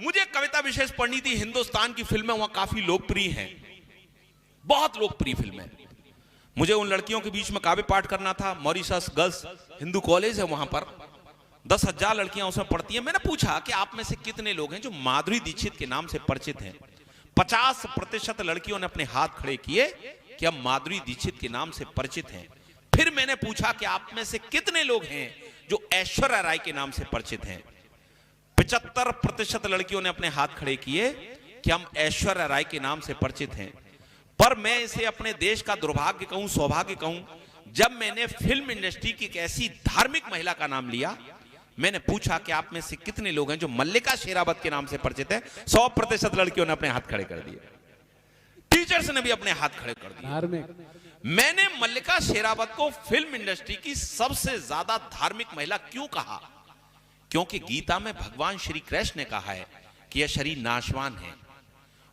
मुझे कविता विशेष पढ़नी थी। हिंदुस्तान की फिल्में वहां काफी लोकप्रिय हैं, बहुत लोकप्रिय फिल्में। मुझे उन लड़कियों के बीच में काव्य पाठ करना था। मॉरिशस गर्ल्स हिंदू कॉलेज है, वहां पर 10,000 लड़कियां उसमें पढ़ती हैं। मैंने पूछा कि आप में से कितने लोग हैं जो माधुरी दीक्षित के नाम से परिचित हैं। 50% लड़कियों ने अपने हाथ खड़े किए कि हम माधुरी दीक्षित के नाम से परिचित हैं। फिर मैंने पूछा कि आप में से कितने लोग हैं जो ऐश्वर्या राय के नाम से परिचित हैं। 75% लड़कियों ने अपने हाथ खड़े किए कि हम ऐश्वर्या राय के नाम से परिचित हैं। पर मैं इसे अपने देश का दुर्भाग्य कहूं, सौभाग्य कहूं, जब मैंने फिल्म इंडस्ट्री की एक ऐसी धार्मिक महिला का नाम लिया, मैंने पूछा कि आप में से कितने लोग हैं जो मल्लिका शेरावत के नाम से परिचित हैं। 100% लड़कियों ने अपने हाथ खड़े कर दिए। टीचर्स ने भी अपने हाथ खड़े कर दिए। मैंने मल्लिका शेरावत को फिल्म इंडस्ट्री की सबसे ज्यादा धार्मिक महिला क्यों कहा? क्योंकि गीता में भगवान श्री कृष्ण ने कहा है कि यह शरीर नाशवान है।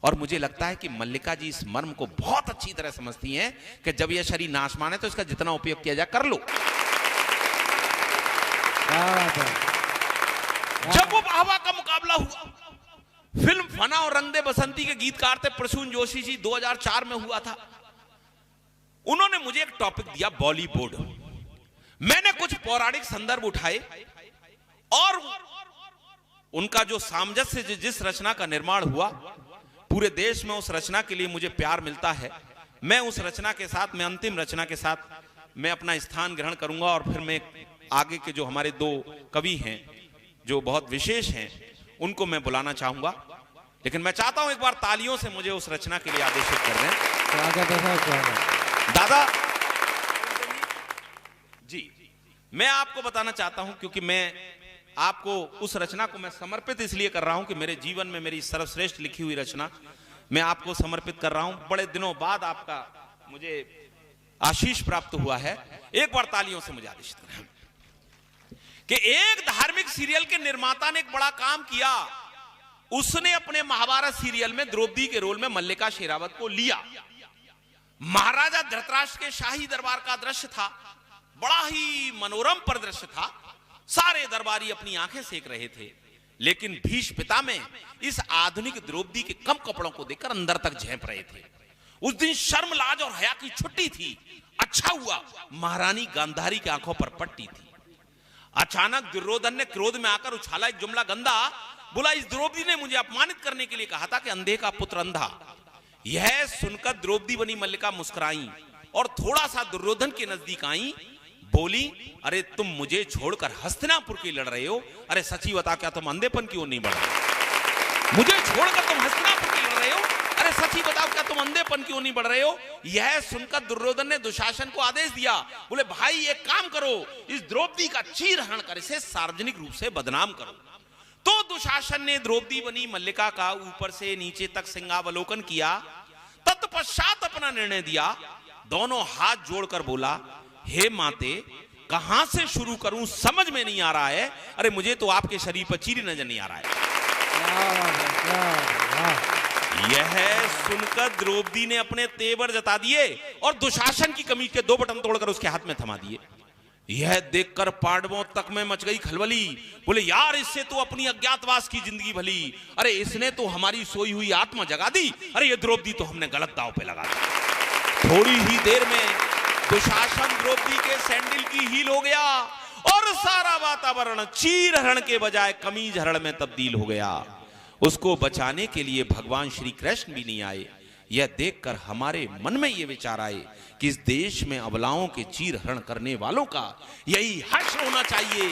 और मुझे लगता है कि मल्लिका जी इस मर्म को बहुत अच्छी तरह समझती हैं कि जब यह शरीर नाशवान है तो इसका जितना उपयोग किया जाए कर लो। जब वो बाबा का मुकाबला हुआ, फिल्म फना और रंग दे बसंती के गीतकार थे प्रसून जोशी जी, 2004 में हुआ था। उन्होंने मुझे एक टॉपिक दिया, बॉलीवुड। मैंने कुछ पौराणिक संदर्भ उठाए और उनका जो सामंजस्य, जिस रचना का निर्माण हुआ, पूरे देश में उस रचना के लिए मुझे प्यार मिलता है। मैं उस रचना के साथ, मैं अंतिम रचना के साथ मैं अपना स्थान ग्रहण करूंगा और फिर मैं आगे के जो हमारे 2 कवि हैं जो बहुत विशेष हैं उनको मैं बुलाना चाहूंगा। लेकिन मैं चाहता हूं एक बार तालियों से मुझे उस रचना के लिए आदेशित कर दें। दादा जी, मैं आपको बताना चाहता हूं, क्योंकि मैं आपको उस रचना को मैं समर्पित इसलिए कर रहा हूं कि मेरे जीवन में मेरी सर्वश्रेष्ठ लिखी हुई रचना मैं आपको समर्पित कर रहा हूं। बड़े दिनों बाद आपका मुझे आशीष प्राप्त हुआ है। एक बार तालियों से मुझे आदेशित करें कि एक धार्मिक सीरियल के निर्माता ने एक बड़ा काम किया। उसने अपने महाभारत सीरियल में द्रौपदी के रोल में मल्लिका शेरावत को लिया। महाराजा धृतराष्ट्र के शाही दरबार का दृश्य था, बड़ा ही मनोरम परिदृश्य था। सारे दरबारी अपनी आंखें सेक रहे थे, लेकिन भीष्म पितामह इस आधुनिक द्रौपदी के कम कपड़ों को देखकर अंदर तक झेंप रहे थे। उस दिन शर्म, लाज और हया की छुट्टी थी। अच्छा हुआ महारानी गांधारी की आंखों पर पट्टी थी। अचानक दुर्योधन ने क्रोध में आकर उछाला एक जुमला गंदा, बोला इस द्रौपदी ने मुझे अपमानित करने के लिए कहा था कि अंधे का पुत्र अंधा। यह सुनकर द्रौपदी बनी मल्लिका मुस्कुराई और थोड़ा सा दुर्योधन के नजदीक आई। बोली, अरे तुम मुझे छोड़कर हस्तिनापुर के लड़ रहे हो? अरे सच्ची बता, क्या तुम अंधेपन की ओर नहीं बढ़ रहे? मुझे छोड़कर तुम हस्तिनापुर के लड़ रहे हो? अरे सच्ची बताओ, क्या तुम अंधेपन की ओर नहीं बढ़ रहे हो? यह सुनकर दुर्योधन ने दुशासन को आदेश दिया। बोले भाई एक काम करो, इस द्रौपदी का चीरहरण कर इसे सार्वजनिक रूप से बदनाम करो। तो दुशासन ने द्रौपदी बनी मल्लिका का ऊपर से नीचे तक सिंहावलोकन किया। तत्पश्चात अपना निर्णय दिया। दोनों हाथ जोड़कर बोला, हे माते, कहां से शुरू करूं समझ में नहीं आ रहा है। अरे मुझे तो आपके शरीर पर चीरी नजर नहीं आ रहा है। यह सुनकर द्रौपदी ने अपने तेवर जता दिए और दुशासन की कमीज के 2 बटन तोड़कर उसके हाथ में थमा दिए। यह देखकर पांडवों तक में मच गई खलबली। बोले यार, इससे तो अपनी अज्ञातवास की जिंदगी भली। अरे इसने तो हमारी सोई हुई आत्मा जगा दी। अरे ये द्रौपदी तो हमने गलत दांव पे लगा दी। थोड़ी ही देर में दुशासन द्रौपदी के सैंडल की हील हो गया और सारा वातावरण चीरहरण के बजाय कमीज हरण में तब्दील हो गया। उसको बचाने के लिए भगवान श्री कृष्ण भी नहीं आए। यह देखकर हमारे मन में यह विचार आए कि इस देश में अबलाओं के चीरहरण करने वालों का यही हश्र होना चाहिए।